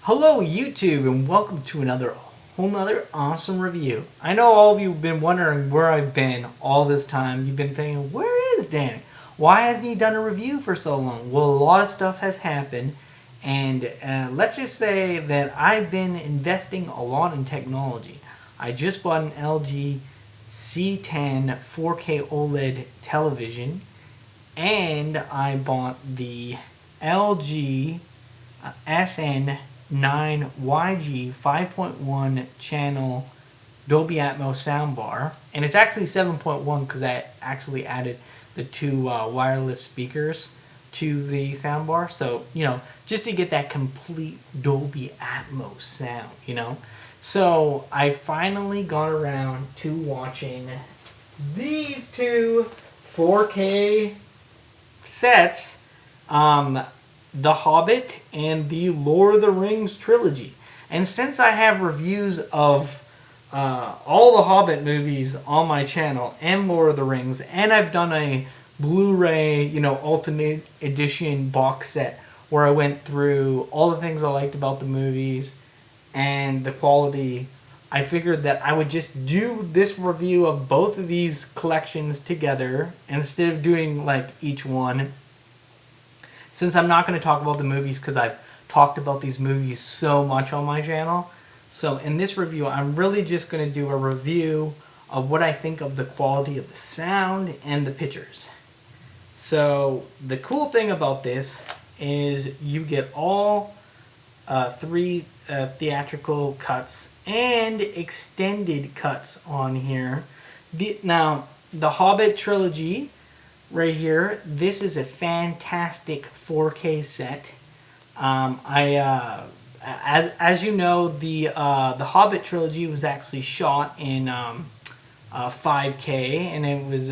Hello YouTube and welcome to another whole nother awesome review. I know all of you have been wondering where I've been all this time. You've been thinking, where is Danny? Why hasn't he done a review for so long? Well, a lot of stuff has happened, and let's just say that I've been investing a lot in technology. I just bought an LG C10 4K OLED television, and I bought the LG SN9YG 5.1 channel Dolby Atmos soundbar, and it's actually 7.1 because I actually added the two wireless speakers to the soundbar, so just to get that complete Dolby Atmos sound. So I finally got around to watching these two 4K sets, The Hobbit and the Lord of the Rings trilogy. And since I have reviews of all the Hobbit movies on my channel and Lord of the Rings, and I've done a Blu-ray, Ultimate Edition box set where I went through all the things I liked about the movies and the quality, I figured that I would just do this review of both of these collections together instead of doing like each one. Since I'm not going to talk about the movies because I've talked about these movies so much on my channel. So in this review, I'm really just going to do a review of what I think of the quality of the sound and the pictures. So the cool thing about this is you get all three theatrical cuts and extended cuts on here. Now, the Hobbit trilogy right here, this is a fantastic 4K set. As you know, the Hobbit trilogy was actually shot in 5K, and it was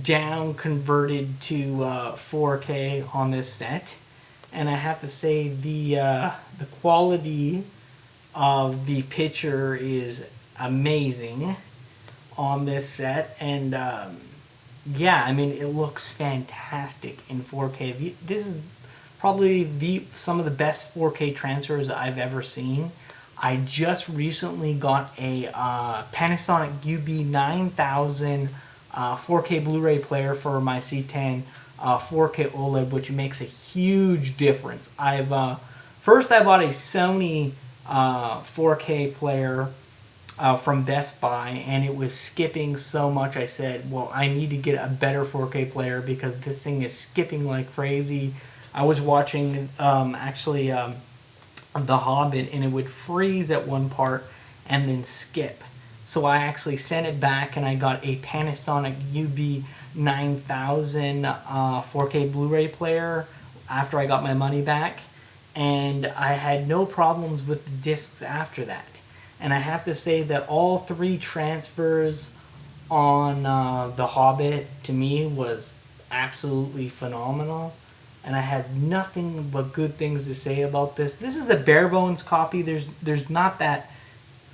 down converted to 4K on this set. And I have to say the quality of the picture is amazing on this set, and yeah, I mean, it looks fantastic in 4K. This is probably some of the best 4K transfers I've ever seen. I just recently got a Panasonic UB9000 4K Blu-ray player for my C10 4K OLED, which makes a huge difference. First I bought a Sony 4K player from Best Buy, and it was skipping so much. I said, well, I need to get a better 4K player because this thing is skipping like crazy. I was watching The Hobbit, and it would freeze at one part and then skip. So I actually sent it back, and I got a Panasonic UB9000 4K Blu-ray player after I got my money back, and I had no problems with the discs after that. And I have to say that all three transfers on The Hobbit, to me, was absolutely phenomenal. And I had nothing but good things to say about this. This is a bare bones copy. There's not that,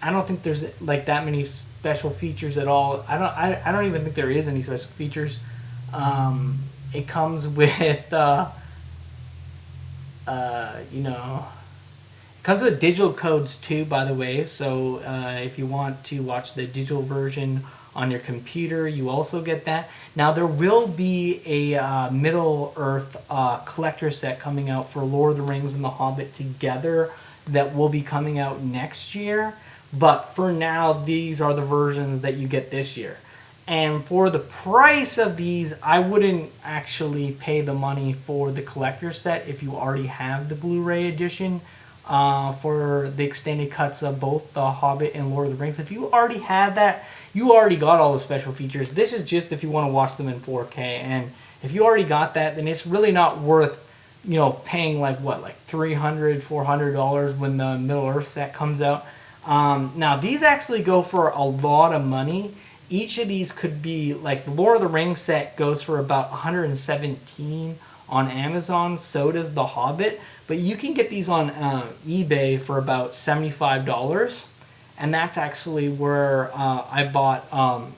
I don't think there's like that many special features at all. I don't even think there is any special features. It comes with comes with digital codes too, by the way, so if you want to watch the digital version on your computer, you also get that. Now, there will be a Middle-earth collector set coming out for Lord of the Rings and The Hobbit together that will be coming out next year, but for now, these are the versions that you get this year. And for the price of these, I wouldn't actually pay the money for the collector set if you already have the Blu-ray edition. For the extended cuts of both The Hobbit and Lord of the Rings. If you already have that, you already got all the special features. This is just if you want to watch them in 4K. And if you already got that, then it's really not worth, paying like $300, $400 when the Middle-earth set comes out. Now, these actually go for a lot of money. Each of these could be, like, the Lord of the Rings set goes for about $117 on Amazon, so does The Hobbit, but you can get these on eBay for about $75, and that's actually where I bought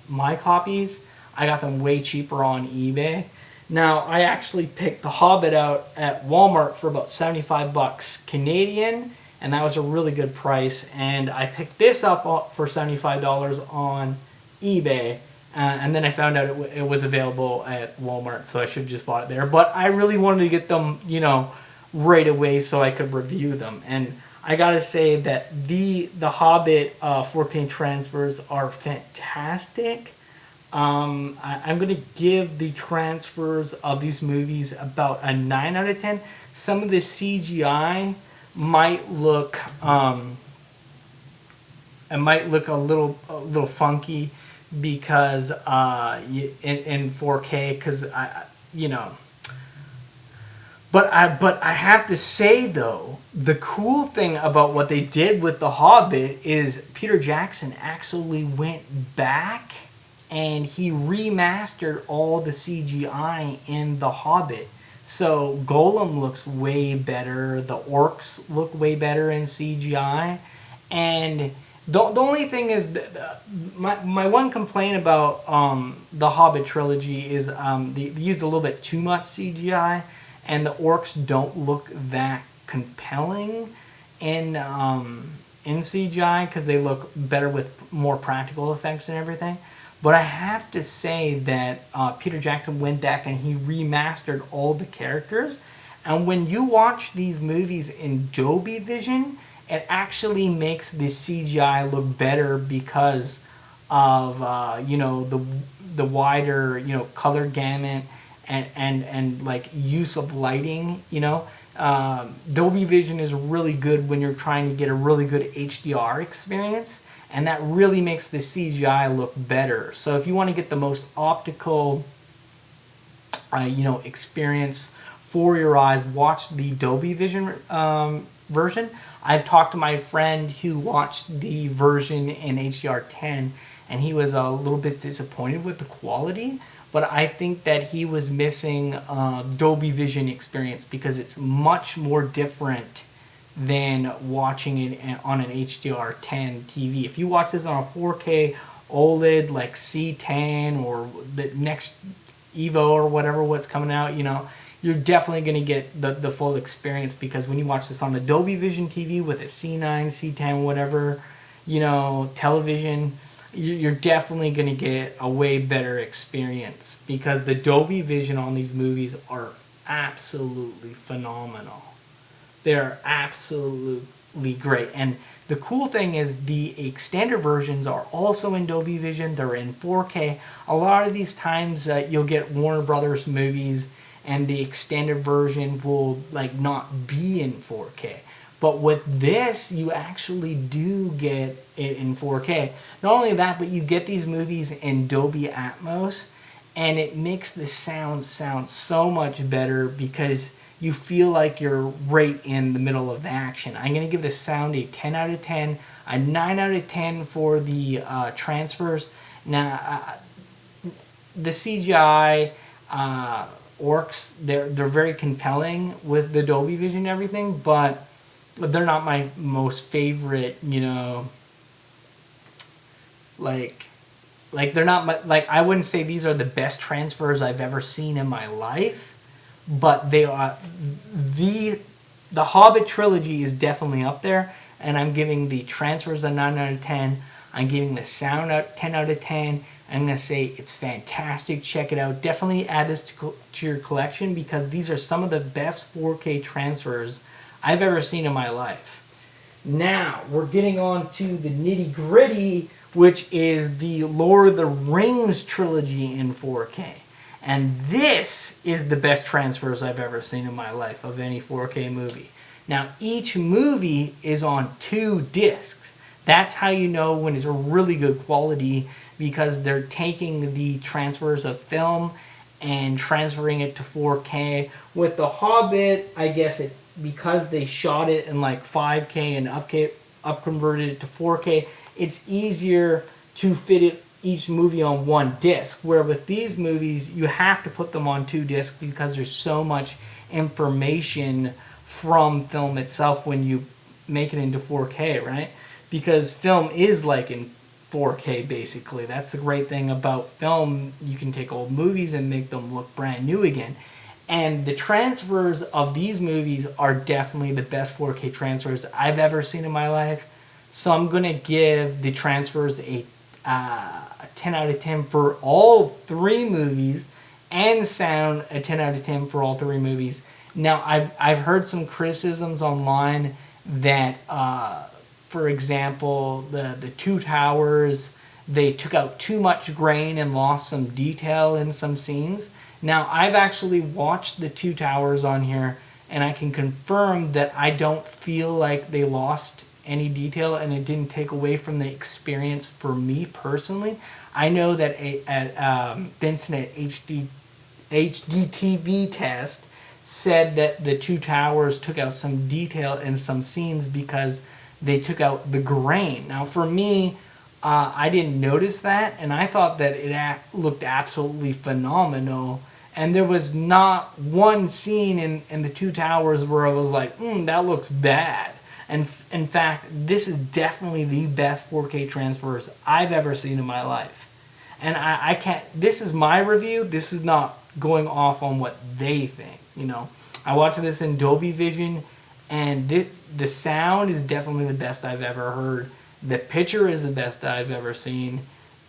my copies. I got them way cheaper on eBay. Now, I actually picked The Hobbit out at Walmart for about 75 bucks Canadian, and that was a really good price. And I picked this up for $75 on eBay, and then I found out it was available at Walmart, so I should have just bought it there. But I really wanted to get them, you know, right away so I could review them. And I gotta say that the Hobbit 4K transfers are fantastic. I'm going to give the transfers of these movies about a 9 out of 10. Some of the CGI might look it might look a little funky because in 4K, because you know. But I have to say though, the cool thing about what they did with The Hobbit is Peter Jackson actually went back and he remastered all the CGI in The Hobbit. So Gollum looks way better, the orcs look way better in CGI, and the only thing is my one complaint about the Hobbit trilogy is they used a little bit too much CGI, and the orcs don't look that compelling in CGI because they look better with more practical effects and everything. But I have to say that Peter Jackson went back and he remastered all the characters. And when you watch these movies in Dolby Vision, it actually makes the CGI look better because of you know, the wider, you know, color gamut and like use of lighting. You know, Dolby Vision is really good when you're trying to get a really good HDR experience. And that really makes the CGI look better. So if you want to get the most optical, you know, experience for your eyes, watch the Dolby Vision version. I've talked to my friend who watched the version in HDR10, and he was a little bit disappointed with the quality. But I think that he was missing Dolby Vision experience because it's much more different than watching it on an HDR10 TV. If you watch this on a 4K OLED like C10 or the next Evo or whatever what's coming out, you know, you're definitely going to get the full experience, because when you watch this on the Dolby Vision TV with a C9, C10, whatever, you know, television, you're definitely going to get a way better experience, because the Dolby Vision on these movies are absolutely phenomenal. They're absolutely great. And the cool thing is the extended versions are also in Dolby Vision. They're in 4K. A lot of these times you'll get Warner Brothers movies and the extended version will like not be in 4K. But with this, you actually do get it in 4K. Not only that, but you get these movies in Dolby Atmos, and it makes the sound so much better because you feel like you're right in the middle of the action. I'm going to give the sound a 10 out of 10, a 9 out of 10 for the transfers. Now, the CGI orcs, they're very compelling with the Dolby Vision and everything, but they're not my most favorite, you know, like they're not my, like, I wouldn't say these are the best transfers I've ever seen in my life. But they are the Hobbit trilogy is definitely up there, and I'm giving the transfers a 9 out of 10. I'm giving the sound a 10 out of 10. I'm gonna say it's fantastic. Check it out. Definitely add this to your collection, because these are some of the best 4K transfers I've ever seen in my life. Now we're getting on to the nitty gritty, which is the Lord of the Rings trilogy in 4K. And this is the best transfers I've ever seen in my life of any 4K movie. Now, each movie is on 2 discs. That's how you know when it's a really good quality, because they're taking the transfers of film and transferring it to 4K. With The Hobbit, I guess it, because they shot it in like 5K and up converted it to 4K, it's easier to fit each movie on 1 disc, where with these movies you have to put them on 2 discs because there's so much information from film itself when you make it into 4K, right? Because film is like in 4K basically. That's the great thing about film. You can take old movies and make them look brand new again. And the transfers of these movies are definitely the best 4K transfers I've ever seen in my life. So I'm going to give the transfers a 10 out of 10 for all three movies, and sound a 10 out of 10 for all three movies. Now, I've heard some criticisms online that, for example, the Two Towers, they took out too much grain and lost some detail in some scenes. Now, I've actually watched the Two Towers on here, and I can confirm that I don't feel like they lost any detail, and it didn't take away from the experience for me personally. I know that Vincent at HDTV Test said that the Two Towers took out some detail in some scenes because they took out the grain. Now, for me, I didn't notice that, and I thought that it looked absolutely phenomenal. And there was not one scene in the Two Towers where I was like, that looks bad. And in fact, this is definitely the best 4K transfers I've ever seen in my life. And I can't, this is my review, this is not going off on what they think, you know. I watched this in Dolby Vision, and the sound is definitely the best I've ever heard. The picture is the best I've ever seen.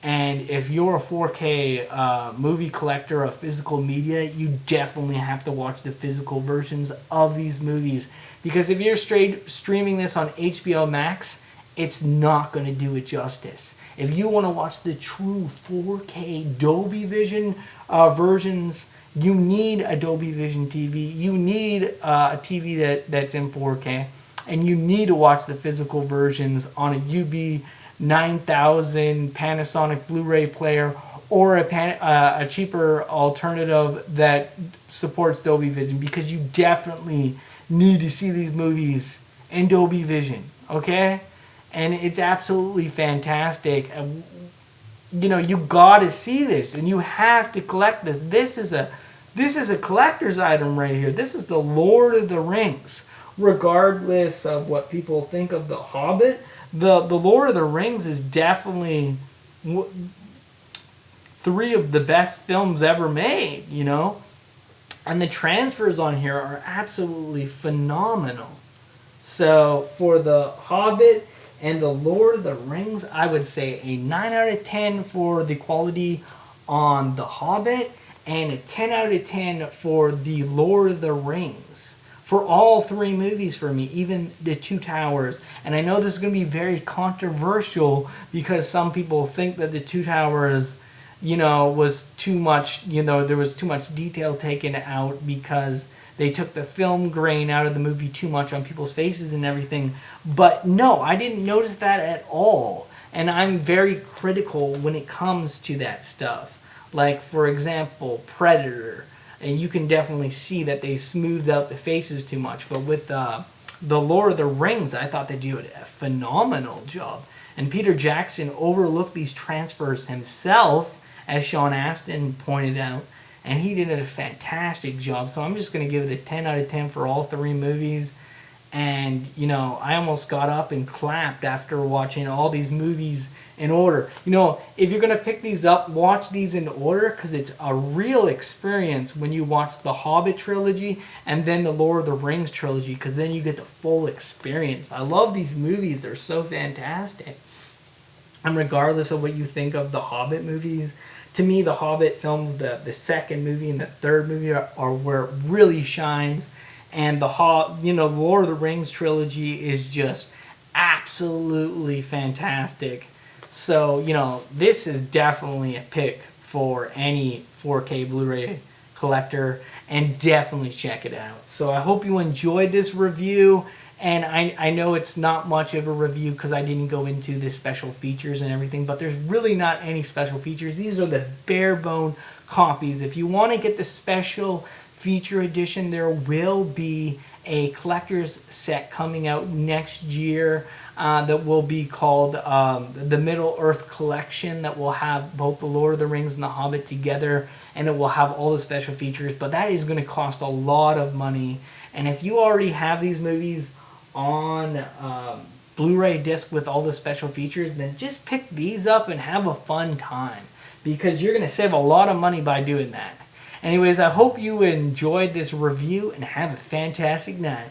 And if you're a 4K movie collector of physical media, you definitely have to watch the physical versions of these movies. Because if you're streaming this on HBO Max, it's not going to do it justice. If you want to watch the true 4K Dolby Vision versions, you need a Dolby Vision TV. You need a TV that's in 4K. And you need to watch the physical versions on a UB 9000 Panasonic Blu-ray player, or a cheaper alternative that supports Dolby Vision, because you definitely need to see these movies in Dolby Vision, okay? And it's absolutely fantastic. You know, you gotta see this, and you have to collect this. This is a collector's item right here. This is the Lord of the Rings. Regardless of what people think of The Hobbit, the Lord of the Rings is definitely three of the best films ever made, you know? And the transfers on here are absolutely phenomenal. So for The Hobbit and the Lord of the Rings, I would say a 9 out of 10 for the quality on The Hobbit, and a 10 out of 10 for the Lord of the Rings. For all three movies for me, even the Two Towers. And I know this is going to be very controversial, because some people think that the Two Towers, you know, was too much, you know, there was too much detail taken out because they took the film grain out of the movie too much on people's faces and everything. But no, I didn't notice that at all. And I'm very critical when it comes to that stuff. Like, for example, Predator. And you can definitely see that they smoothed out the faces too much. But with the Lord of the Rings, I thought they did a phenomenal job. And Peter Jackson overlooked these transfers himself, as Sean Astin pointed out. And he did a fantastic job. So I'm just going to give it a 10 out of 10 for all three movies. And, you know, I almost got up and clapped after watching all these movies in order. You know, if you're going to pick these up, watch these in order, because it's a real experience when you watch the Hobbit trilogy and then the Lord of the Rings trilogy, because then you get the full experience. I love these movies. They're so fantastic. And regardless of what you think of the Hobbit movies, to me, the Hobbit films, the second movie and the third movie are where it really shines. And the Lord of the Rings trilogy is just absolutely fantastic. So, you know, this is definitely a pick for any 4K Blu-ray collector, and definitely check it out. So I hope you enjoyed this review, and I know it's not much of a review because I didn't go into the special features and everything, but there's really not any special features. These are the bare bone copies. If you want to get the special feature edition, there will be a collector's set coming out next year that will be called the Middle Earth Collection, that will have both the Lord of the Rings and the Hobbit together, and it will have all the special features, but that is going to cost a lot of money. And if you already have these movies on Blu-ray disc with all the special features, then just pick these up and have a fun time, because you're going to save a lot of money by doing that. Anyways, I hope you enjoyed this review and have a fantastic night.